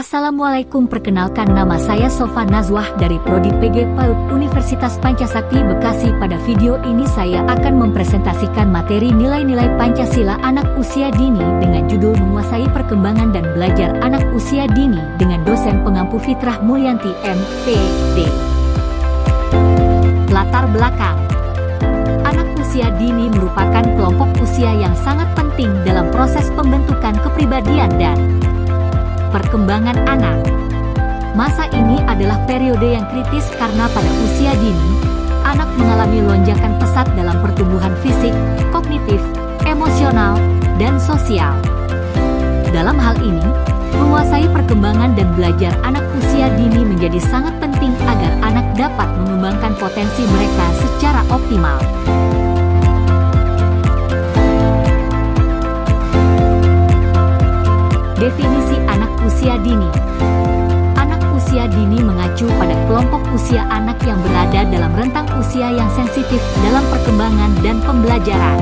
Assalamualaikum, perkenalkan nama saya Sofa Nazwah dari Prodi PG PAUD Universitas Pancasakti Bekasi. Pada video ini saya akan mempresentasikan materi nilai-nilai Pancasila anak usia dini dengan judul Menguasai Perkembangan dan Belajar Anak Usia Dini dengan dosen pengampu Fitrah Mulyanti MPD. Latar belakang. Anak usia dini merupakan kelompok usia yang sangat penting dalam proses pembentukan kepribadian dan perkembangan anak. Masa ini adalah periode yang kritis karena pada usia dini, anak mengalami lonjakan pesat dalam pertumbuhan fisik, kognitif, emosional, dan sosial. Dalam hal ini, menguasai perkembangan dan belajar anak usia dini menjadi sangat penting agar anak dapat mengembangkan potensi mereka secara optimal. Definisi anak usia dini. Anak usia dini mengacu pada kelompok usia anak yang berada dalam rentang usia yang sensitif dalam perkembangan dan pembelajaran.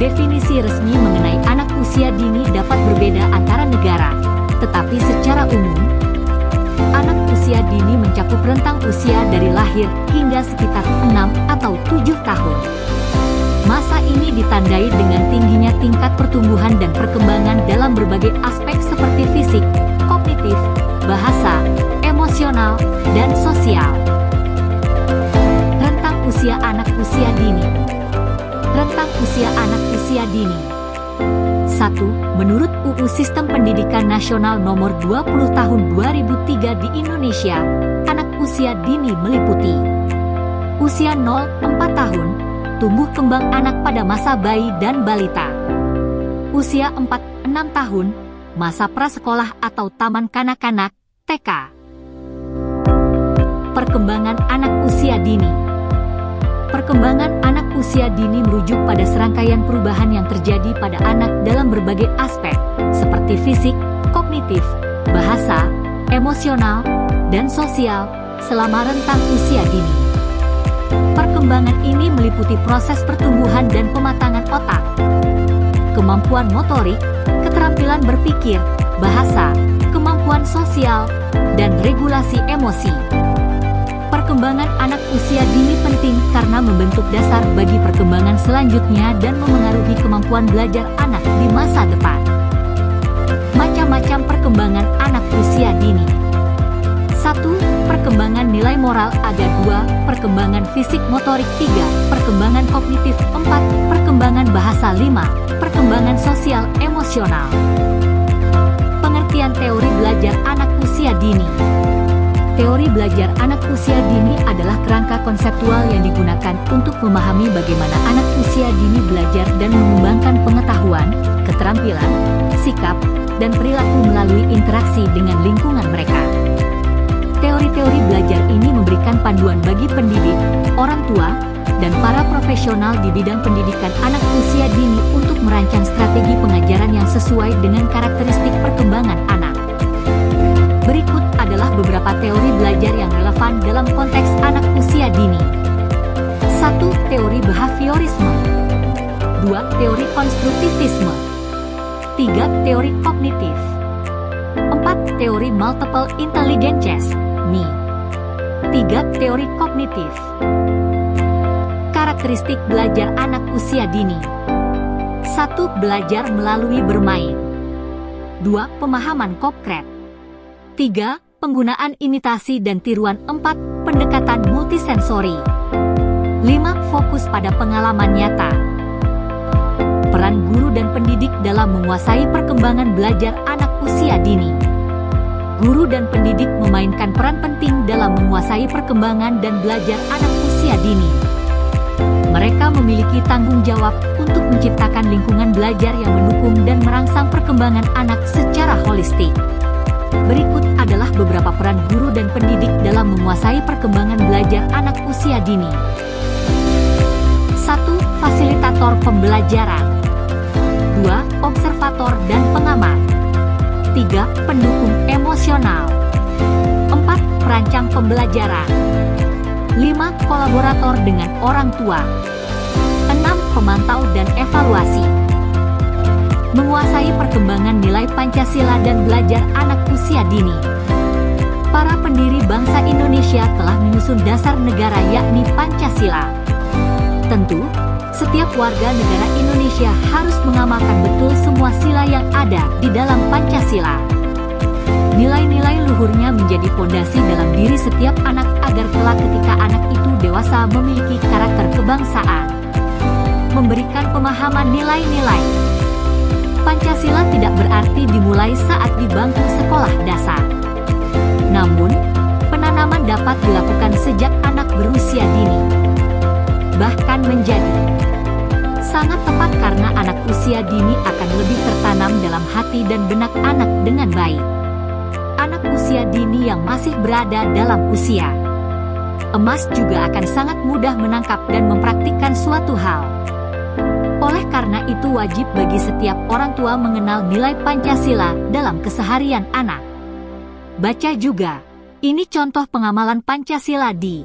Definisi resmi mengenai anak usia dini dapat berbeda antara negara, tetapi secara umum, anak usia dini mencakup rentang usia dari lahir hingga sekitar 6 atau 7 tahun. Masa ini ditandai dengan tingginya tingkat pertumbuhan dan perkembangan dalam berbagai aspek seperti fisik, kognitif, bahasa, emosional, dan sosial. Rentang usia anak usia dini. Rentang usia anak usia dini. 1. Menurut UU Sistem Pendidikan Nasional Nomor 20 Tahun 2003 di Indonesia, anak usia dini meliputi usia 0-4 tahun, tumbuh kembang anak pada masa bayi dan balita. Usia 4-6 tahun, masa prasekolah atau taman kanak-kanak, TK. Perkembangan anak usia dini. Perkembangan anak usia dini merujuk pada serangkaian perubahan yang terjadi pada anak dalam berbagai aspek, seperti fisik, kognitif, bahasa, emosional, dan sosial, selama rentang usia dini. Perkembangan ini meliputi proses pertumbuhan dan pematangan otak, kemampuan motorik, keterampilan berpikir, bahasa, kemampuan sosial, dan regulasi emosi. Perkembangan anak usia dini penting karena membentuk dasar bagi perkembangan selanjutnya dan memengaruhi kemampuan belajar anak di masa depan. Macam-macam perkembangan anak usia dini. 1. Perkembangan nilai moral ada 2, perkembangan fisik motorik 3, perkembangan kognitif 4, perkembangan bahasa 5, perkembangan sosial emosional. Pengertian teori belajar anak usia dini. Teori belajar anak usia dini adalah kerangka konseptual yang digunakan untuk memahami bagaimana anak usia dini belajar dan mengembangkan pengetahuan, keterampilan, sikap, dan perilaku melalui interaksi dengan lingkungan mereka. Teori-teori belajar ini memberikan panduan bagi pendidik, orang tua, dan para profesional di bidang pendidikan anak usia dini untuk merancang strategi pengajaran yang sesuai dengan karakteristik perkembangan anak. Berikut adalah beberapa teori belajar yang relevan dalam konteks anak usia dini. 1. Teori behaviorisme. 2. Teori konstruktivisme. 3. Teori kognitif. 4. Teori multiple intelligences. 3. Teori kognitif. Karakteristik belajar anak usia dini. 1. Belajar melalui bermain. 2. Pemahaman konkret. 3. Penggunaan imitasi dan tiruan. 4. Pendekatan multisensori. 5. Fokus pada pengalaman nyata. Peran guru dan pendidik dalam menguasai perkembangan belajar anak usia dini. Guru dan pendidik memainkan peran penting dalam menguasai perkembangan dan belajar anak usia dini. Mereka memiliki tanggung jawab untuk menciptakan lingkungan belajar yang mendukung dan merangsang perkembangan anak secara holistik. Berikut adalah beberapa peran guru dan pendidik dalam menguasai perkembangan belajar anak usia dini. 1. Fasilitator pembelajaran. 2. Observator dan pengamat. 3. Pendukung emosional. 4. Perancang pembelajaran. 5. Kolaborator dengan orang tua. 6. Pemantau dan evaluasi. menguasai perkembangan nilai Pancasila dan belajar anak usia dini. Para pendiri bangsa Indonesia telah menyusun dasar negara yakni Pancasila. Tentu, setiap warga negara Indonesia harus mengamalkan betul semua sila yang ada di dalam Pancasila. Nilai-nilai luhurnya menjadi pondasi dalam diri setiap anak agar kelak ketika anak itu dewasa memiliki karakter kebangsaan. Memberikan pemahaman nilai-nilai. Pancasila tidak berarti dimulai saat di bangku sekolah dasar. Namun, penanaman dapat dilakukan sejak anak berusia dini. Bahkan menjadi sangat tepat karena anak usia dini akan lebih tertanam dalam hati dan benak anak dengan baik. Anak usia dini yang masih berada dalam usia emas juga akan sangat mudah menangkap dan mempraktikkan suatu hal. Oleh karena itu wajib bagi setiap orang tua mengenal nilai Pancasila dalam keseharian anak. Baca juga, ini contoh pengamalan Pancasila di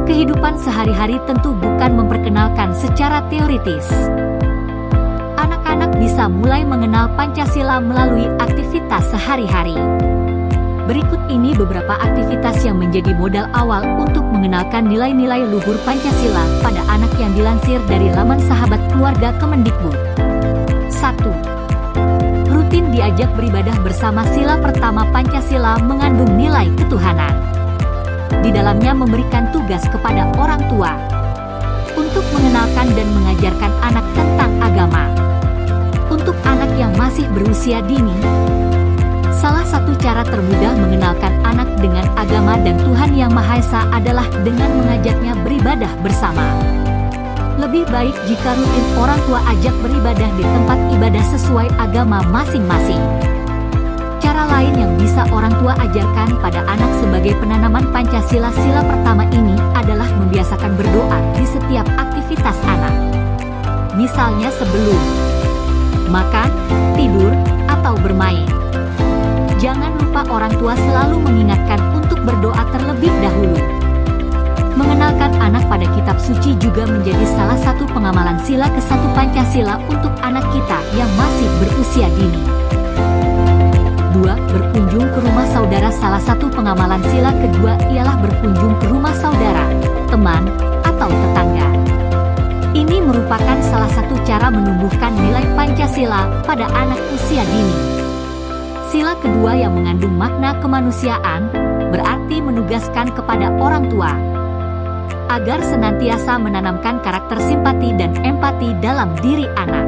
kehidupan sehari-hari tentu bukan memperkenalkan secara teoritis. Anak-anak bisa mulai mengenal Pancasila melalui aktivitas sehari-hari. Berikut ini beberapa aktivitas yang menjadi modal awal untuk mengenalkan nilai-nilai luhur Pancasila pada anak yang dilansir dari laman Sahabat Keluarga Kemendikbud. 1. Rutin diajak beribadah bersama. Sila pertama Pancasila mengandung nilai ketuhanan. Di dalamnya memberikan tugas kepada orang tua untuk mengenalkan dan mengajarkan anak tentang agama. Untuk anak yang masih berusia dini, salah satu cara termudah mengenalkan anak dengan agama dan Tuhan Yang Maha Esa adalah dengan mengajaknya beribadah bersama. Lebih baik jika rutin orang tua ajak beribadah di tempat ibadah sesuai agama masing-masing. Cara lain yang bisa orang tua ajarkan pada anak sebagai penanaman Pancasila sila pertama ini adalah membiasakan berdoa di setiap aktivitas anak. Misalnya sebelum makan, tidur, atau bermain. Jangan lupa orang tua selalu mengingatkan untuk berdoa terlebih dahulu. Mengenalkan anak pada kitab suci juga menjadi salah satu pengamalan sila ke-1 Pancasila untuk anak kita yang masih berusia dini. 2. Berkunjung ke rumah saudara. Salah satu pengamalan sila kedua ialah berkunjung ke rumah saudara, teman, atau tetangga. Ini merupakan salah satu cara menumbuhkan nilai Pancasila pada anak usia dini. Sila kedua yang mengandung makna kemanusiaan, berarti menugaskan kepada orang tua agar senantiasa menanamkan karakter simpati dan empati dalam diri anak.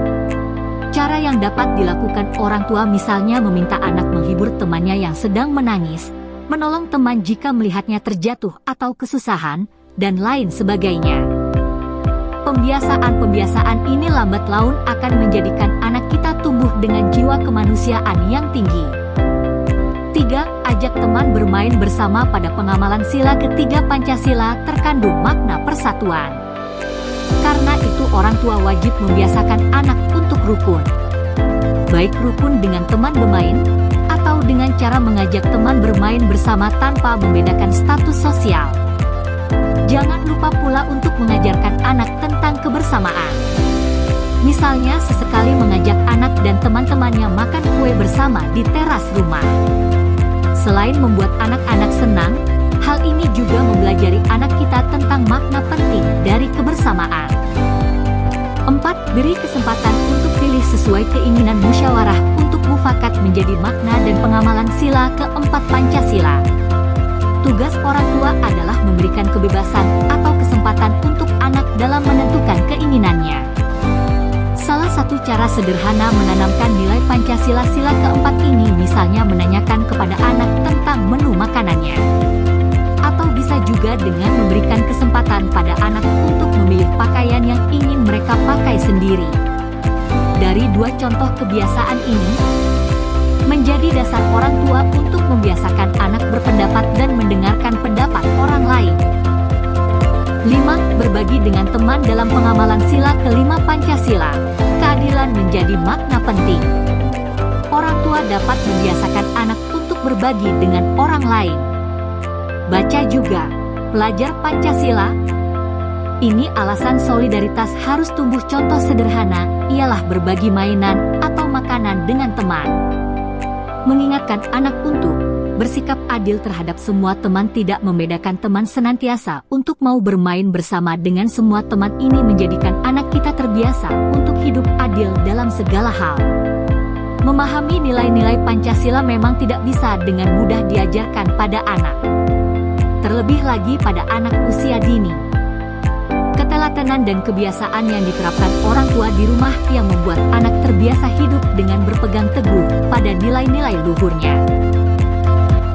Cara yang dapat dilakukan orang tua misalnya meminta anak menghibur temannya yang sedang menangis, menolong teman jika melihatnya terjatuh atau kesusahan, dan lain sebagainya. Pembiasaan-pembiasaan ini lambat laun akan menjadikan anak kita tumbuh dengan jiwa kemanusiaan yang tinggi. 3. Ajak teman bermain bersama. Pada pengamalan sila ketiga Pancasila terkandung makna persatuan. Karena itu orang tua wajib membiasakan anak untuk rukun. Baik rukun dengan teman bermain, atau dengan cara mengajak teman bermain bersama tanpa membedakan status sosial. Jangan lupa pula untuk mengajarkan anak tentang kebersamaan. Misalnya sesekali mengajak anak dan teman-temannya makan kue bersama di teras rumah. Selain membuat anak-anak senang, hal ini juga mempelajari anak kita tentang makna penting dari kebersamaan. 4. Beri kesempatan untuk pilih sesuai keinginan. Musyawarah untuk mufakat menjadi makna dan pengamalan sila keempat Pancasila. Tugas orang tua adalah memberikan kebebasan atau kesempatan untuk anak dalam menentukan keinginannya. Salah satu cara sederhana menanamkan nilai Pancasila sila keempat ini misalnya menanyakan kepada anak tentang menu makanannya. Atau bisa juga dengan memberikan kesempatan pada anak untuk memilih pakaian yang ingin mereka pakai sendiri. Dari dua contoh kebiasaan ini, menjadi dasar orang tua untuk membiasakan anak berpendapat dan mendengarkan pendapat orang lain. 5. Berbagi dengan teman. Dalam pengamalan sila kelima Pancasila, keadilan menjadi makna penting. Orang tua dapat membiasakan anak untuk berbagi dengan orang lain. Baca juga, pelajar Pancasila. Ini alasan solidaritas harus tumbuh. Contoh sederhana ialah berbagi mainan atau makanan dengan teman. Mengingatkan anak untuk bersikap adil terhadap semua teman, tidak membedakan teman, senantiasa untuk mau bermain bersama dengan semua teman. Ini menjadikan anak kita terbiasa untuk hidup adil dalam segala hal. Memahami nilai-nilai Pancasila memang tidak bisa dengan mudah diajarkan pada anak, terlebih lagi pada anak usia dini. Keteladanan dan kebiasaan yang diterapkan orang tua di rumah yang membuat anak terbiasa hidup dengan berpegang teguh pada nilai-nilai luhurnya.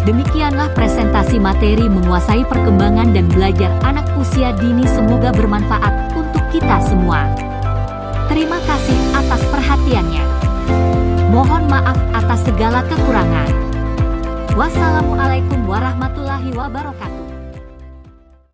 Demikianlah presentasi materi menguasai perkembangan dan belajar anak usia dini, semoga bermanfaat untuk kita semua. Terima kasih atas perhatiannya. Mohon maaf atas segala kekurangan. Wassalamualaikum warahmatullahi wabarakatuh.